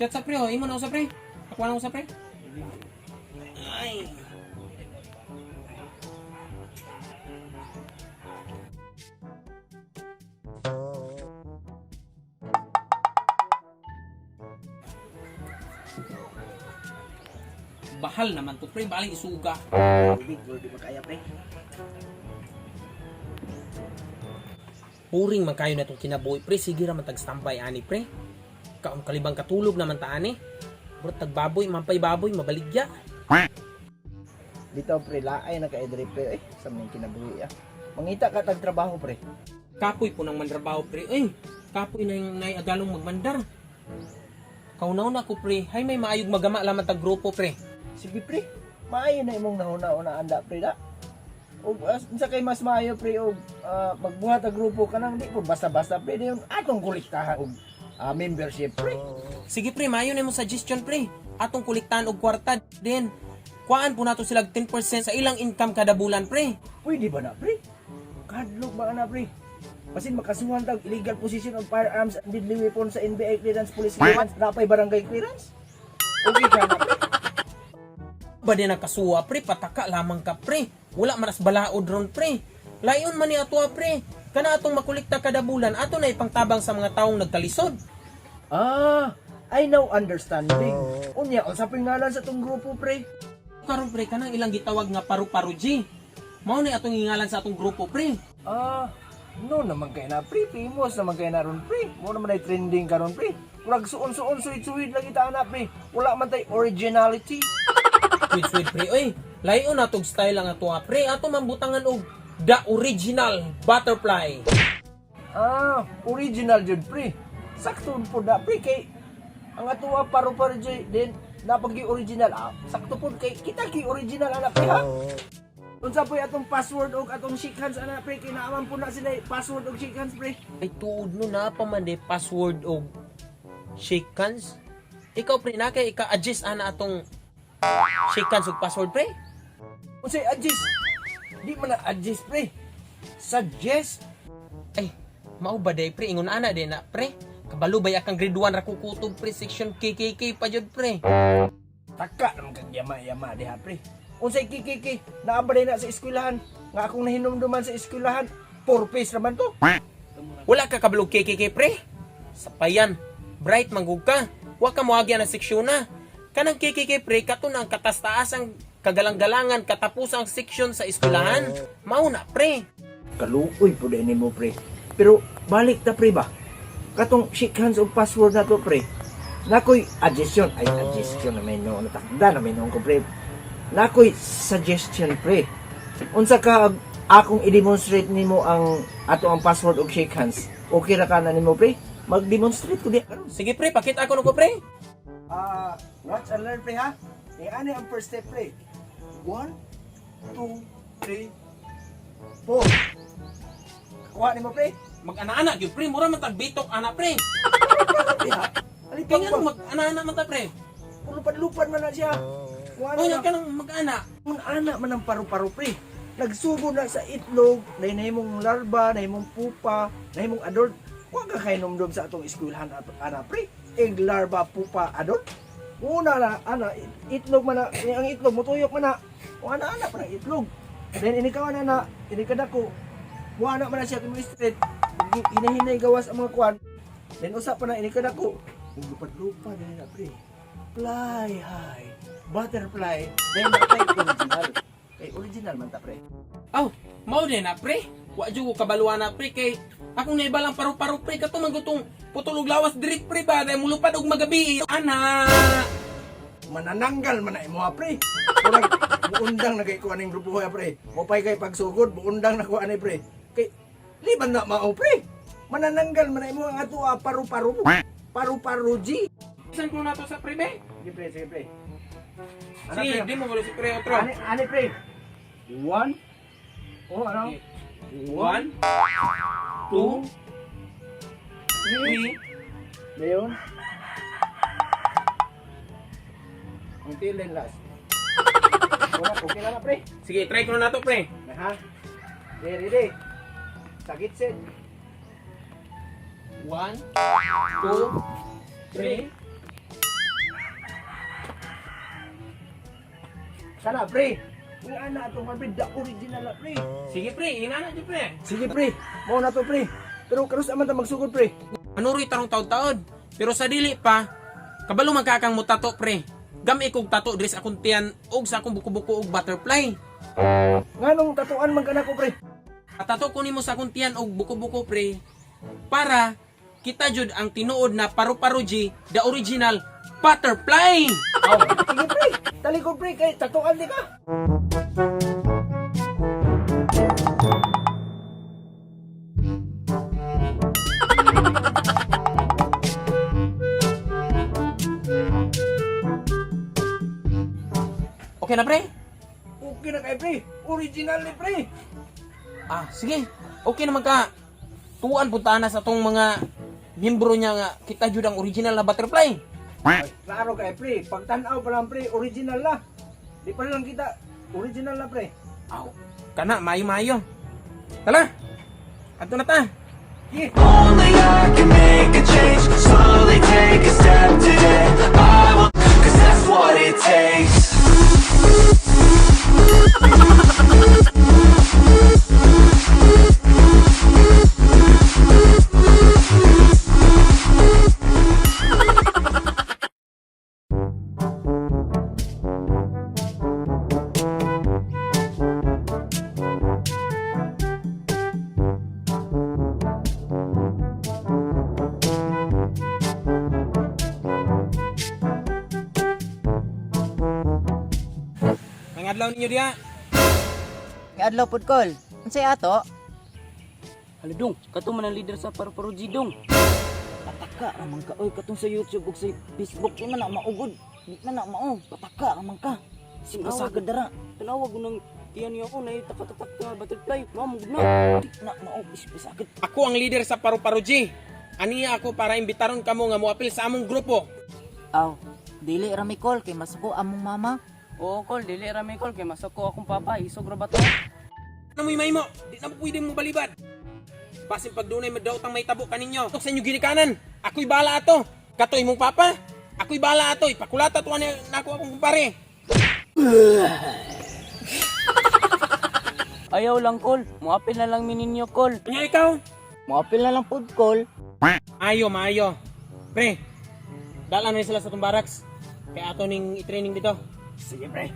Shot sa pre, oh. Imo na usap pre. Ako na usap pre. Ay. Bahal naman to pre, baling isuga. Big di ba kaya pre? Puring man kayo na itong kinabuhi pre, sige raman tag-standby ani pre. Kaon kalibang katulog naman ta ani. Bro tagbaboy, mampay baboy, mabaligya. Dito pre, laay na kay Edre pre. Sa mga kinabuhi ah. Mangita ka tag trabaho pre. Kapoy po nang mandrabaho pre. Ay, kapoy na yung naiagalong magmandar. Kaunaw na ko pre, hay may maayog magama laman tag grupo pre. Sige pre, maayo na imong nahuna-una anda pre da. Og unsa kay mas maayo pre og magbuhat ang grupo kanang di po basta-basta pre diyon atong kolektahan og membership pre. Sige pre, mayo na mo suggestion pre. Atong kolektahan og kwarta din. Kuan po nato sila 10% sa ilang income kada bulan pre. Pwede ba na pre? Kadlok ba na pre? Basin makasuhan tag illegal possession of firearms and deadly weapons sa NBI clearance, police clearance, napay barangay clearance. Okay ka na pre. Ba din nakasuwa pre, pataka lamang ka pre. Wala maras balaod ron pre. Layon man ni ato pre. Kana atong makolekta kada bulan, ato na ipangtabang sa mga taong nagkalisod. I now understanding. Unya, unsa pingalan sa tong grupo pre? Karon pre, kanang ilang gitawag nga paru-paro G. Mao na atong ingalan sa atong grupo pre. No naman kay na pre, famous naman kay na ron pre. Mo naman ay trending karon pre. Murag suon-suon suwid-suwid lang kita na pre. Wala man tay originality. Sweet pre, oy. Layon na tong style ang ato pre. Ato mambutangan og the original butterfly. Original jud pre. Sakto po da pre kay ang atuwa paru-paro jud din napagi original. Sakto po kay kita ki original anak pre ha. Unsa po atong password og atong shake hands anak pre kay naaman po na sila password og shake hands pre. Ay tuod no na pa man de password og shake hands. Ikaw pre na kay ika-adjust ana atong shake hands og password pre. Unsay adjust? Di man na adjust pre. Suggest. Ay, mao ba day pre ingon ana de na pre. Kabalo bay akang grade 1 ra kukutob pre section KKK pa jud pre. Taka naman kag yama-yama diha pre. Unsay KKK? Naabay na sa eskwelahan. Nga akong nahinumduman sa eskwelahan. Purpose naman to. Wala ka kabalog KKK pre. Sapayan, bright manggug ka. Wa ka moagya na seksyon na. Kanang KKK pre kato na ang katastaas ang kagalang-galangan katapusang seksyon sa eskwelahan. Mao na pre. Kaluoy po din mo pre. Pero balik ta pre ba? Katong shake hands og password na to pre. Nakoy adjustment ay adjustment na may no natakda na may no ko pre. Nakoy suggestion pre. Unsa ka akong i-demonstrate nimo ang ato ang password og shake hands. Okay ra ka na nimo pre? Mag-demonstrate ko di karon. Sige pre, pakita ko nuko pre. Watch and learn pre ha. Ani ang first step pre. 1 2 3 4. Kuha nimo pre. Mag-ana-ana gyud pre, mura man tag bitok ana pre. Ali Kaya nga mag-ana-ana man ta pre. Lupad-lupad man na siya. O yan ka nang mag-ana. Kung anak man ang paru-paro pre. Nagsugo na sa itlog, nahimong larba, nahimong pupa, nahimong adult. Huwag ka kainomdom sa atong eskwelahan ana pre. Egg larva, pupa, adult. Una na, itlog man na, ang itlog, mutuyok man na. O ana pa na itlog. Then inikaw na, inikada ko. Wala man na siya kung street. Hinahinay gawas ang mga kwan. Then usap pa na inikada ko. Lupad-lupad na pre. Fly high. Butterfly. Then natay original. Original man ta pre. Aw, mao din na pre. Wa jud ko kabaluan na pre kay akong naibalang paru-paro pre kato man gutong putulog lawas direct pre ba dahil mulupad og magabi. Ana. Manananggal man na imo pre. Murag buundang na kay kuan ning grupo ha pre. Mopay kay pagsugod buundang na kuan ni pre. Kay liban na mao pre. Manananggal man na imo ang ato paru-paro. Paru-paro G. Saan ko na to sa pre be? Sige pre. Si, di mo gulo si pre otro. Ani pre. 1 ano? 1 2 3 Leon. Ang tilin last. Okay na pre. Sige, try ko na to pre. Ha? Ready. Sakit set. 1 2 3 Kana pre. Kung ana atong pre, the original na pre. Sige pre, inana di pre. Sige pre, mao na to pre. Pero karos aman ta magsugod pre. Ano rin tarong taon-taon. Pero sa dili pa, kabalo magkakang mo tato pre. Gam ikog tato dress akong tiyan og sa akong buko-buko og butterfly. Nganong tatuan man kana ko pre? Tato ko nimo sa akong tiyan og buko-buko pre para kita jud ang tinuod na paru-paro G, the original butterfly. Oh, sige pre. Talikod pre kay tatuan di ka. Okay na pre? Okay na kay pre. Original ni pre. Ah, sige. Okay naman ka. Tuan punta na sa tong mga miyembro niya nga kita jud ang original na butterfly. Ay, klaro kay pre. Pagtan-aw pa lang pre, original na. Di pa lang kita original na pre. Aw, kana mayo-mayo. Tala. Adto na ta. Yeah. Only I can make a change. Slowly take a step today. I will, 'cause that's what it takes. Nangadlaw ninyo diha. Nga adlaw pud kol. Unsay ato? Haladong, kato man ang leader sa Paru-Paro G dong. Pataka ramang ka oy katong sa YouTube ug sa Facebook di man na maugod. Di man na mao. Pataka ramang ka. Sing sagad dara. Tanawag ko nang tiyan niyo ako na tapat-tapat ka butterfly. Mao mo gud na. Di na mao bisagad. Ako ang leader sa Paru-Paro G. Aniya ako para imbitaron kamo nga moapil sa among grupo. Aw, dili ra mi kol kay masuko among mama. Oo, kol, dili ra mi kol kay masako akong papa isog ra bato. Ano mo mo? Di na mo pwede mo balibad. Basin pag dunay madawtang may tabo kaninyo. Tok sa inyo ginikanan. Ako'y bala ato. Katoy mong papa. Ako'y bala ato. Ipakulata to na ako akong kumpare. Ayaw lang kol, muapil na lang mininyo kol. Kanya ikaw? Moapil na lang pud kol. Maayo. Pre, dala na sila sa tong barracks. Kaya ato ning i-training dito. Sige pre.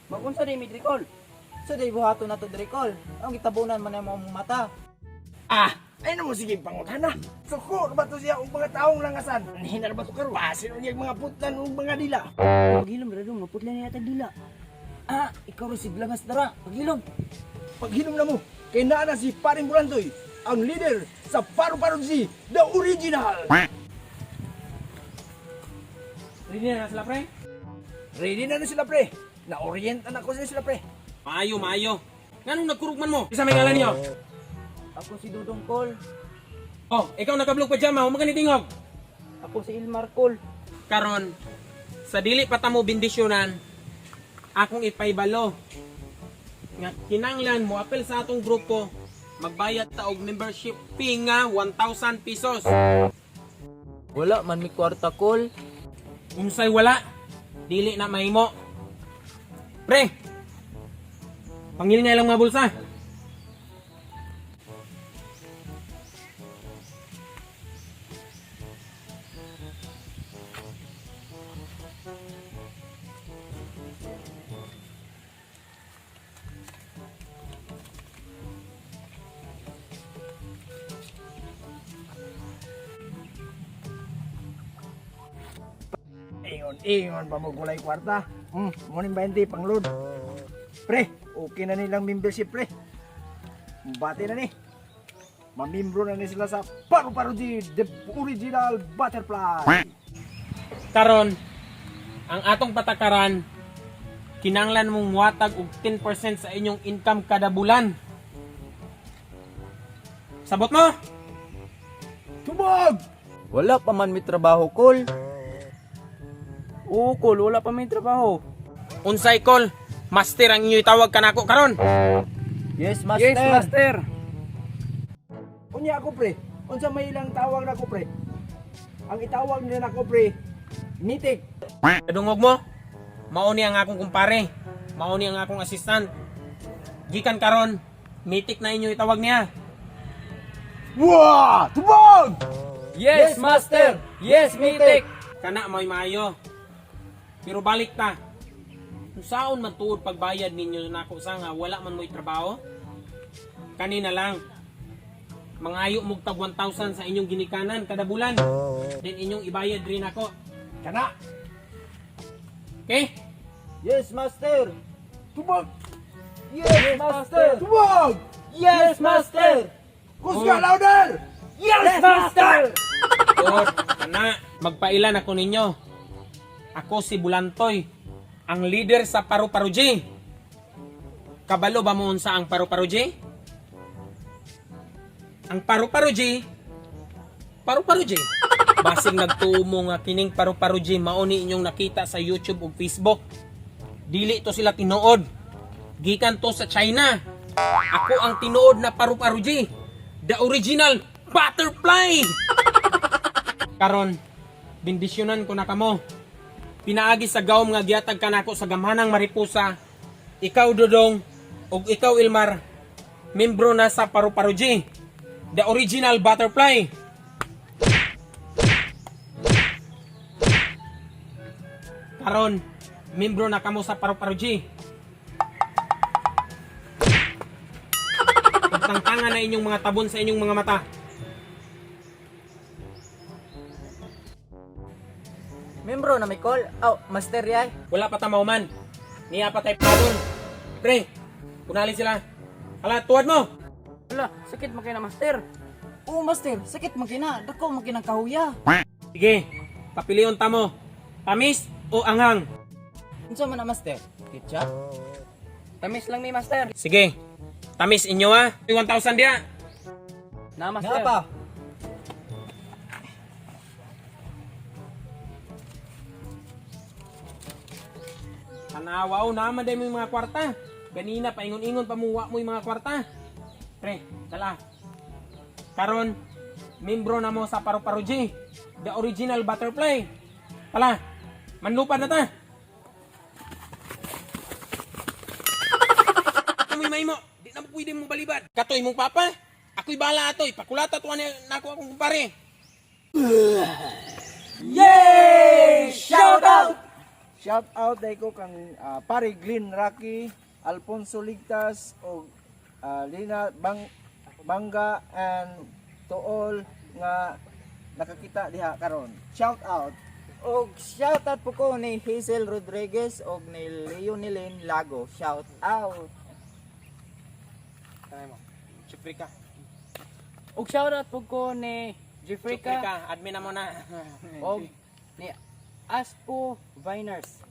Magunsa di midri kol. So day buhaton na to diri kol. Ang gitabunan man ang mong mata. Ah, ay na mo sige pangutana. Suko ba to siya og mga taong langasan? Hinar ba to karon? Pasin niya mga putlan ug mga dila. Paghilom ra dong, maputla niya tag dila. Ah, ikaw ro siglangas dara. Paghilom. Paghinom na mo, kay naa na si Paring Bulantoy, ang leader sa Paru-Paro G, the original. Ready na sila, pre? Ready na sila pre. Na-orientan ako sila pre. Maayo. Nganong nagkurugman mo? Isa may ngalan niyo? Ako si Dudong kol. Oh, ikaw nakablog pajama. Huwag tingog. Ako si Ilmar kol. Karon, sa dili pa ta mo bendisyonan, akong ipaybalo. Nga kinanglan mo apel sa atong grupo, magbayad ta og membership fee nga 1,000 pesos. Wala man mi kwarta kol. Unsay wala, dili na mahimo. Pre, pangil nga lang mga bulsa. Ingon pa mo gulay kwarta. Morning 20 pangload. Pre, okay na nilang membership pre. Bati na ni. Mamimbro na ni sila sa Paru-Paro G, the original butterfly. Karon, ang atong patakaran, kinanglan mong muhatag og 10% sa inyong income kada bulan. Sabot mo? Tubag! Wala pa man mi trabaho kol. Oo kol, wala pa may trabaho. Unsay call? Master ang inyo itawag kanako karon. Yes, master. Yes, master. Unya ako pre, unsa may ilang tawag na ako pre? Ang itawag nila nako pre, nitik. Kadungog mo? Mao ni ang akong kumpare. Mao ni ang akong assistant. Gikan karon, mitik na inyo itawag niya. Wah! Tubog! Yes, master. Yes, mitik. Kana mo'y maayo. Pero balik ta. Kung saon man tuod pagbayad ninyo nako sa nga wala man mo'y trabaho. Kanina lang. Mangayo mog tag 1,000 sa inyong ginikanan kada bulan. Then inyong ibayad rin ako. Kana! Okay? Yes, master. Tubog! Yes, master. Tubog! Yes, master. Kusga louder! Yes, master. Good. Kana, magpailan ako ninyo. Ako si Bulantoy, ang leader sa Paru-Paru J. Kabalo ba mo unsa ang Paru-Paru J? Ang Paru-Paru J, Paru-Paru J. Basig nagtumo nga kining Paru-Paru J mao ni inyong nakita sa YouTube ug Facebook. Dili to sila tinuod. Gikan to sa China. Ako ang tinuod na Paru-Paru J. The original butterfly. Karon, bendisyonan ko na kamo. Pinaagi sa gawom nga gihatag kanako sa gamhanang maripusa. Ikaw Dodong ug ikaw Ilmar, membro na sa Paru-Paru J. The original butterfly. Karon, membro na kamo sa Paru-Paru J. Tangtangan na inyong mga tabon sa inyong mga mata. Membro na may call. Oh, master yay. Wala pa tamaw man. Niya pa tayo padon. Pre, kunali sila. Hala, tuwad mo. Wala, sakit man kay na master. Oo, master, sakit man kay na. Dako man kay ng kahuya. Sige, papilion ta mo. Tamis o anghang? Unsa man na master? Ketchup? Tamis lang mi master. Sige, tamis inyo ha. 1,000 dia. Na master. Nga pa. Tanawaw naman din mo yung mga kwarta. Kanina, paingon-ingon pamuwa mo yung mga kwarta. Pre, dala. Karon, membro na mo sa Paru-Paru J. The original butterfly. Pala, manlupad na ta. Amoy may mo, di na pwede mo balibad. Katoy mong papa, ako'y bala atoy. Pakulata tuwa na ako akong kumpare. Yay! Shout out! Shout out dahil ko kang pare Glenn Rocky, Alfonso Ligtas, o Lina Bangga, and to all nga nakakita diha karon. Shout out! Og shout out po ko ni Hazel Rodriguez og ni Leonilyn Lago. Shout out. Tanay mo, Chipri ka. Og shoutout po ko ni Chipri Jeffrey ka, admin na mo na. og ni Aspo Viners.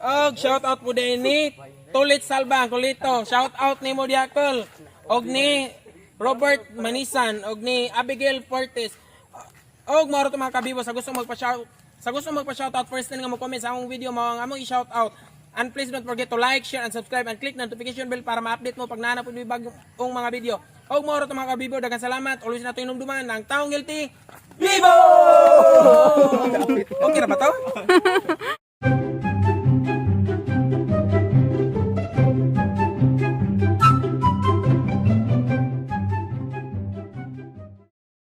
Og shout out po din ni Tulit Salva Kulito. Shout out ni mo Diakol. Og ni Robert Manisan og ni Abigail Fortes. Og maro to mga kabibo sa gusto magpa-shout out first thing nga mo comment sa among video mo ang among i-shout out. And please don't forget to like, share, and subscribe and click the notification bell para ma-update mo pag naanap mo bagong mga video. Og maro to mga kabibo, daghang salamat. Always na to inumduman ng taong guilty. Vivo! Okay na ba to?